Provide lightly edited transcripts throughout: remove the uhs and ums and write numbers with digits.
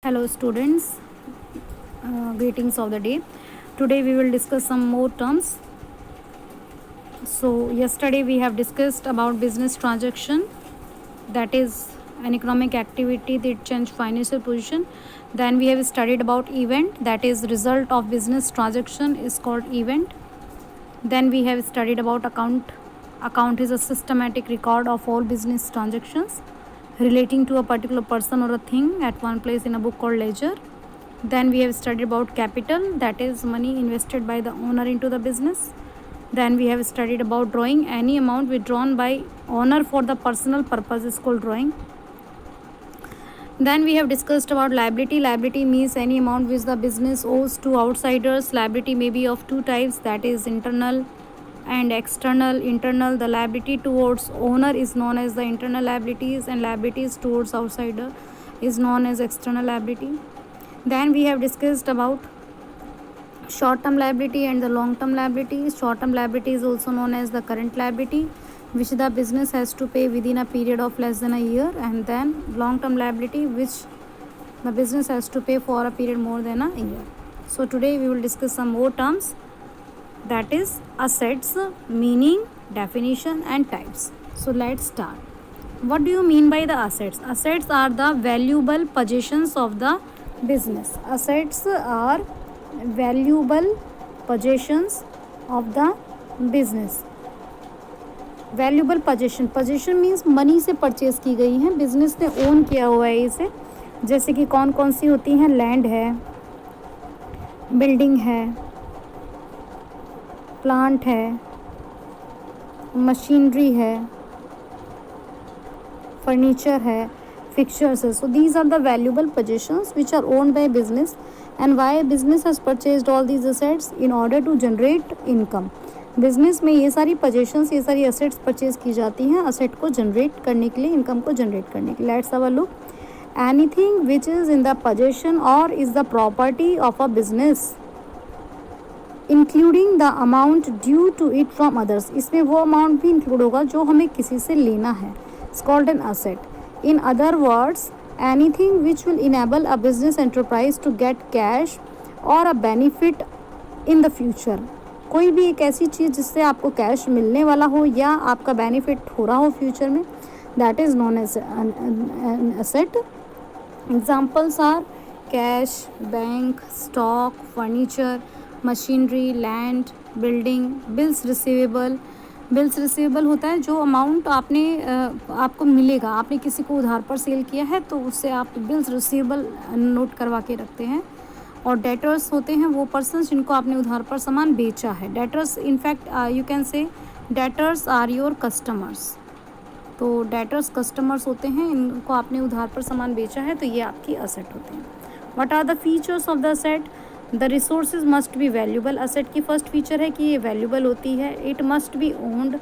Hello, students. Greetings of the day. Today we will discuss some more terms. So, yesterday we have discussed about business transaction, that is an economic activity that change financial position. Then we have studied about event, that is result of business transaction is called event. Then we have studied about account. Account is a systematic record of all business transactions relating to a particular person or a thing at one place in a book called ledger. Then we have studied about capital, that is money invested by the owner into the business. Then we have studied about drawing. Any amount withdrawn by owner for the personal purpose is called drawing. Then we have discussed about liability. Liability means any amount which the business owes to outsiders. Liability may be of two types, that is internal and external. Internal, the liability towards owner is known as the internal liabilities, and liabilities towards outsider is known as external liability. Then we have discussed about short term liability and the long term liability. Short term liability is also known as the current liability, which the business has to pay within a period of less than a year, and then long term liability, which the business has to pay for a period more than a year. So today we will discuss some more terms, that is assets, meaning, definition and types. So let's start. What do you mean by the assets? Assets are the valuable possessions of the business. Assets are valuable possessions of the business. Valuable position, position means money से purchase की गई है, business ने own किया हुआ है इसे. जैसे कि कौन कौन सी होती हैं, लैंड है, बिल्डिंग है, प्लांट है, मशीनरी है, फर्नीचर है, fixtures है. So these are the valuable possessions which are owned by business. And why business has purchased all these assets? In order to generate income. Business में ये सारी possessions, ये सारी असेट्स परचेज की जाती हैं असेट को जनरेट करने के लिए, इनकम को जनरेट करने के लिए. Let's have a look. Anything which is in the possession or is the property of a business including the amount due to it from others. इसमें वो अमाउंट भी इंक्लूड होगा जो हमें किसी से लेना है. It's called an asset. In other words, anything which will enable a business enterprise to get cash or a benefit in the future. कोई भी एक ऐसी चीज़ जिससे आपको कैश मिलने वाला हो या आपका बेनिफिट हो रहा हो फ्यूचर में, that is known as an asset. Examples are cash, bank, stock, furniture, machinery, land, building, bills receivable. Bills receivable होता है जो अमाउंट आपको मिलेगा, आपने किसी को उधार पर सेल किया है तो उससे आप बिल्स रिसीवेबल नोट करवा के रखते हैं. और डेटर्स होते हैं वो पर्सन्स जिनको आपने उधार पर सामान बेचा है. Debtors in fact you can say debtors are your customers. तो डेटर्स कस्टमर्स होते हैं, इनको आपने उधार पर सामान बेचा है तो ये आपकी असेट होते हैं. What are the features of the asset? The resources must be valuable. Asset की फर्स्ट फीचर है कि ये वैल्यूबल होती है. It must be owned,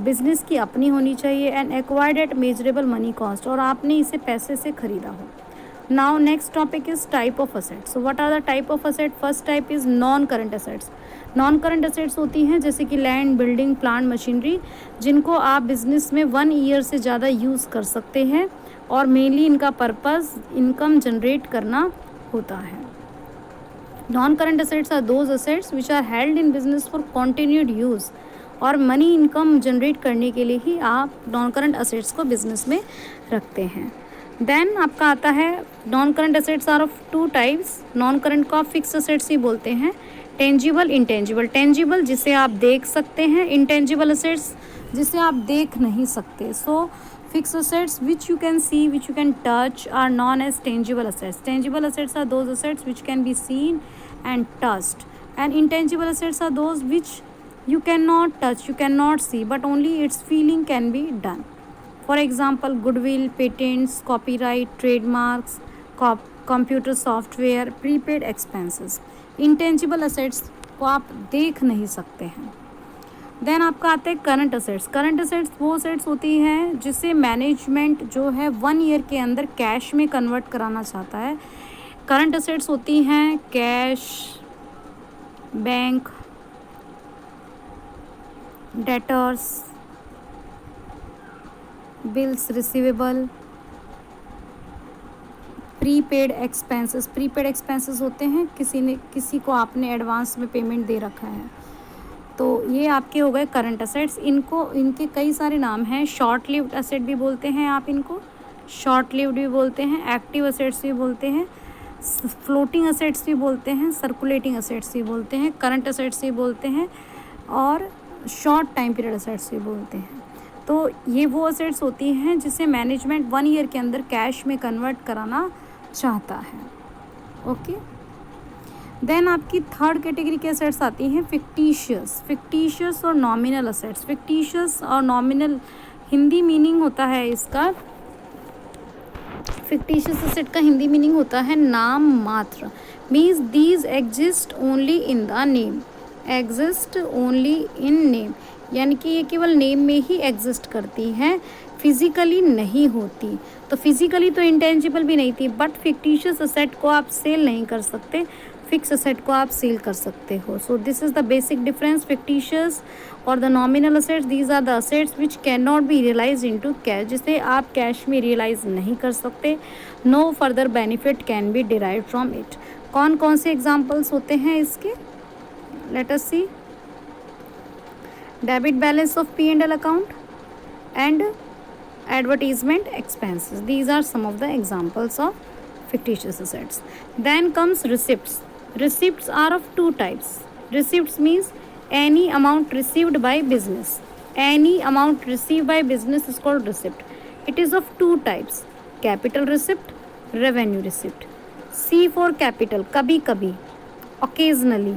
business की अपनी होनी चाहिए. And acquired at measurable money cost, और आपने इसे पैसे से खरीदा हो. Now next topic is type of asset. So what are the type of asset? First type is non current assets. Non current assets होती हैं जैसे कि लैंड, बिल्डिंग, प्लांट, मशीनरी, जिनको आप बिजनेस में 1 ईयर से ज़्यादा यूज़ कर सकते हैं और मेनली इनका पर्पज़ इनकम जनरेट करना होता है. Non-current assets are those assets which are held in business for continued use, और मनी इनकम जनरेट करने के लिए ही आप नॉन करंट असेट्स को बिजनेस में रखते हैं. देन आपका आता है non current assets are of 2 types. Non current को आप फिक्स असेट्स ही बोलते हैं. Tangible, intangible. टेंजिबल जिसे आप देख सकते हैं, इंटेंजिबल असेट्स जिसे आप देख नहीं सकते. सो fixed assets which you can see, which you can touch are known as tangible assets. Tangible assets are those assets which can be seen and touched, and intangible assets are those which you cannot touch, you cannot see, but only its feeling can be done. For example, goodwill, patents, copyright, trademarks, computer software, prepaid expenses. Intangible assets को आप देख नहीं सकते हैं. Then आपका आता है current assets. Current assets वो असेट्स होती हैं जिसे मैनेजमेंट जो है 1 ईयर के अंदर कैश में कन्वर्ट कराना चाहता है. करंट असेट्स होती हैं cash, bank, debtors, bills receivable, prepaid expenses होते हैं, किसी को आपने एडवांस में पेमेंट दे रखा है। तो ये आपके हो गए करंट असेट्स। इनके कई सारे नाम हैं। शॉर्ट लिव्ड असेट भी बोलते हैं, आप इनको शॉर्ट लिव्ड भी बोलते हैं, एक्टिव असेट्स भी बोलते हैं, फ्लोटिंग असेट्स भी बोलते हैं, सर्कुलेटिंग असेट्स भी बोलते हैं, करंट असेट्स भी बोलते हैं और शॉर्ट टाइम पीरियड असेट्स भी बोलते हैं। तो ये वो असेट्स होती हैं जिसे मैनेजमेंट 1 ईयर के अंदर कैश में कन्वर्ट कराना चाहता है। ओके, देन आपकी थर्ड कैटेगरी के असेट्स आती हैं फिक्टिशियस और नॉमिनल असेट्स। फिक्टिशियस और नॉमिनल हिंदी मीनिंग होता है इसका, फिक्टिशियस असेट का हिंदी मीनिंग होता है नाम मात्र। Means these exist only in the name, exist only in name, यानी कि ये केवल नेम में ही एग्जिस्ट करती हैं, फिजिकली नहीं होती। तो फिजिकली तो इंटेंजिबल भी नहीं थी, बट फिक्टिशियस असेट को आप सेल नहीं कर सकते, फिक्स असेट को आप सेल कर सकते हो। So this is the basic difference, fictitious or the nominal assets. These are the assets which can not be realise into cash, जिसे आप कैश में रियलाइज नहीं कर सकते। No further benefit can be derive from it. कौन कौन से examples होते हैं इसके? Let us see. Debit balance of P&L account and advertisement expenses. These are some of the examples of fictitious assets. Then comes receipts. Receipts are of two types. Receipts means any amount received by business. Any amount received by business is called receipt. It is of two types. Capital receipt, revenue receipt. C for capital, कभी कभी, occasionally.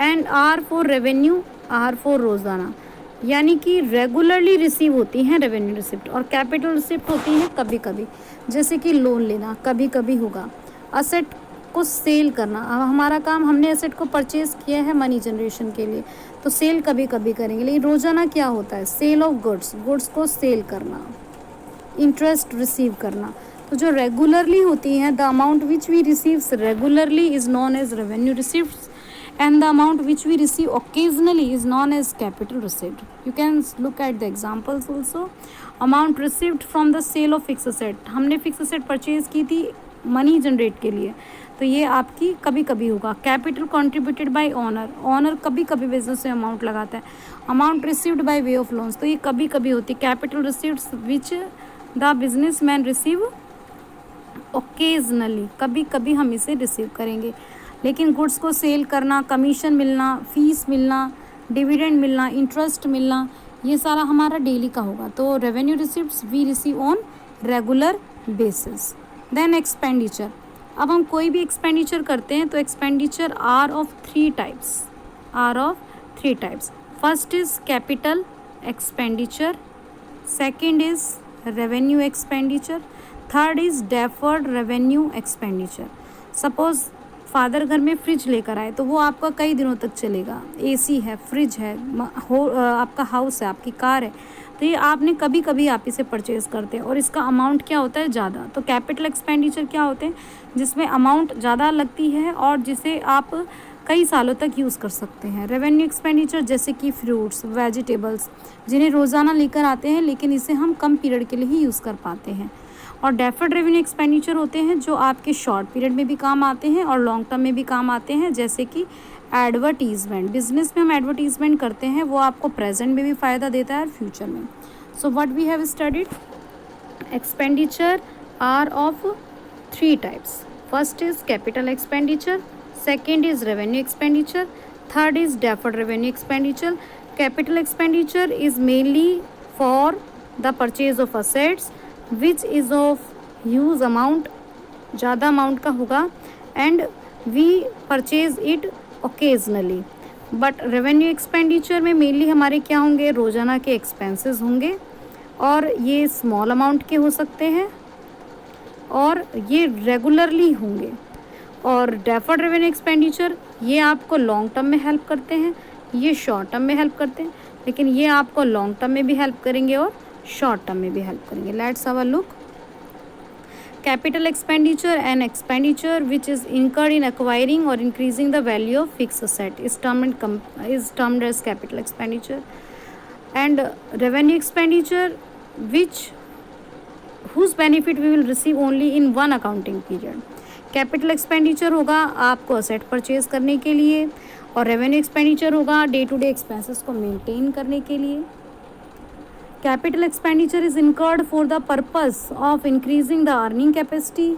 And R for revenue, R for रोज़ाना, यानी कि regularly receive होती हैं revenue receipt. और capital receipt होती है कभी कभी, जैसे कि लोन लेना कभी कभी होगा। असेट को सेल करना, अब हमारा काम, हमने असेट को परचेज़ किया है मनी जनरेशन के लिए, तो सेल कभी कभी करेंगे। लेकिन रोज़ाना क्या होता है? सेल ऑफ गुड्स को सेल करना, इंटरेस्ट रिसीव करना। तो जो रेगुलरली होती हैं, the amount which we receive regularly is known as revenue receipts, and the amount which we receive occasionally is known as capital receipt. You can look at the examples also. Amount received from the sale of fixed asset, हमने fixed asset purchase की थी money generate के लिए, तो ये आपकी कभी कभी होगा। कैपिटल कंट्रीब्यूटेड बाय ओनर कभी कभी बिजनेस में अमाउंट लगाता है। Amount received by way of loans, तो ये कभी कभी होती है। Capital receipts which the business man receive occasionally, कभी कभी हम इसे रिसीव करेंगे। लेकिन गुड्स को सेल करना, कमीशन मिलना, फीस मिलना, डिविडेंड मिलना, इंटरेस्ट मिलना, ये सारा हमारा डेली का होगा। तो revenue receipts we receive on regular basis. Then expenditure, अब हम कोई भी एक्सपेंडिचर करते हैं तो expenditure are of three types. First is capital expenditure, second is revenue expenditure, third is deferred revenue expenditure. Suppose father घर में फ्रिज लेकर आए तो वो आपका कई दिनों तक चलेगा। एसी है, फ्रिज है, आपका हाउस है, आपकी कार है, तो ये आपने कभी कभी आप इसे परचेज़ करते हैं और इसका अमाउंट क्या होता है? ज़्यादा। तो कैपिटल एक्सपेंडिचर क्या होते हैं? जिसमें अमाउंट ज़्यादा लगती है और जिसे आप कई सालों तक यूज़ कर सकते हैं। रेवेन्यू एक्सपेंडिचर जैसे कि फ्रूट्स, वेजिटेबल्स, जिन्हें रोज़ाना लेकर आते हैं लेकिन इसे हम कम पीरियड के लिए ही यूज़ कर पाते हैं। और डेफर्ड रेवेन्यू एक्सपेंडिचर होते हैं जो आपके शॉर्ट पीरियड में भी काम आते हैं और लॉन्ग टर्म में भी काम आते हैं, जैसे कि एडवर्टीज़मेंट। बिजनेस में हम एडवर्टीज़मेंट करते हैं, वो आपको प्रेजेंट में भी फ़ायदा देता है और फ्यूचर में। So what we have studied, expenditure are of three types. First is capital expenditure, second is revenue expenditure, third is deferred revenue expenditure. Capital expenditure is mainly for the purchase of assets which is of huge amount, ज़्यादा amount का होगा, and we purchase it occasionally. But revenue expenditure में mainly हमारे क्या होंगे? रोज़ाना के expenses होंगे और ये स्मॉल अमाउंट के हो सकते हैं और ये रेगुलरली होंगे। और डेफर्ड रेवेन्यू एक्सपेंडिचर ये आपको लॉन्ग टर्म में हेल्प करते हैं, ये शॉर्ट टर्म में हेल्प करते हैं, लेकिन ये आपको लॉन्ग टर्म में भी हेल्प करेंगे और शॉर्ट टर्म में भी हेल्प करेंगे। Let's have a look. Capital expenditure and expenditure which is incurred in acquiring or increasing the value of fixed asset is termed as capital expenditure, and revenue expenditure which whose benefit we will receive only in one accounting period. Capital expenditure होगा आपको asset purchase करने के लिए, और revenue expenditure होगा day to day expenses को maintain करने के लिए. Capital expenditure is incurred for the purpose of increasing the earning capacity.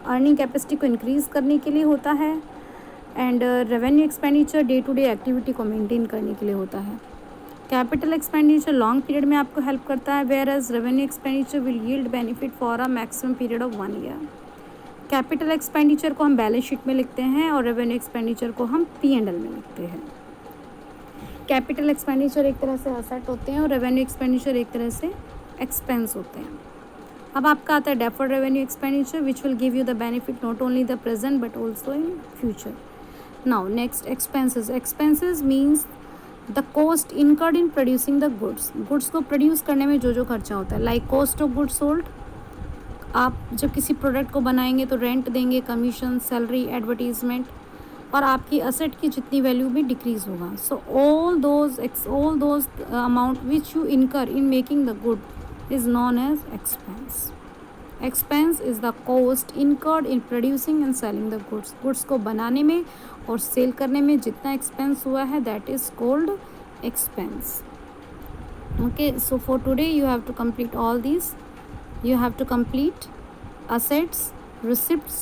Earning capacity को इंक्रीज करने के लिए होता है. And revenue expenditure day to day activity को मेंटेन करने के लिए होता है. कैपिटल एक्सपेंडिचर लॉन्ग पीरियड में आपको हेल्प करता है, whereas revenue expenditure will yield benefit for a maximum period of 1 year. Capital expenditure को हम बैलेंस शीट में लिखते हैं और रेवेन्यू एक्सपेंडिचर को हम P&L में लिखते हैं. कैपिटल एक्सपेंडिचर एक तरह से असेट होते हैं और रेवेन्यू एक्सपेंडिचर एक तरह से एक्सपेंस होते हैं. अब आपका आता है deferred revenue expenditure which will give you the benefit not only the present but also in future. Now next expenses. Expenses means the cost incurred in producing the goods. Goods को produce करने में जो जो खर्चा होता है, like cost of goods sold. आप जब किसी प्रोडक्ट को बनाएंगे तो रेंट देंगे, कमीशन, सैलरी, एडवर्टीजमेंट, और आपकी असेट की जितनी वैल्यू भी डिक्रीज होगा. So all those amount which you incur in making the good is known as expense. Expense is the cost incurred in producing and selling the goods. Goods को बनाने में और सेल करने में जितना एक्सपेंस हुआ है that is called expense. Okay, so for today you have to complete all these. You have to complete assets, receipts,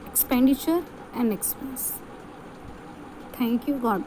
expenditure and expense. Thank you. God bless.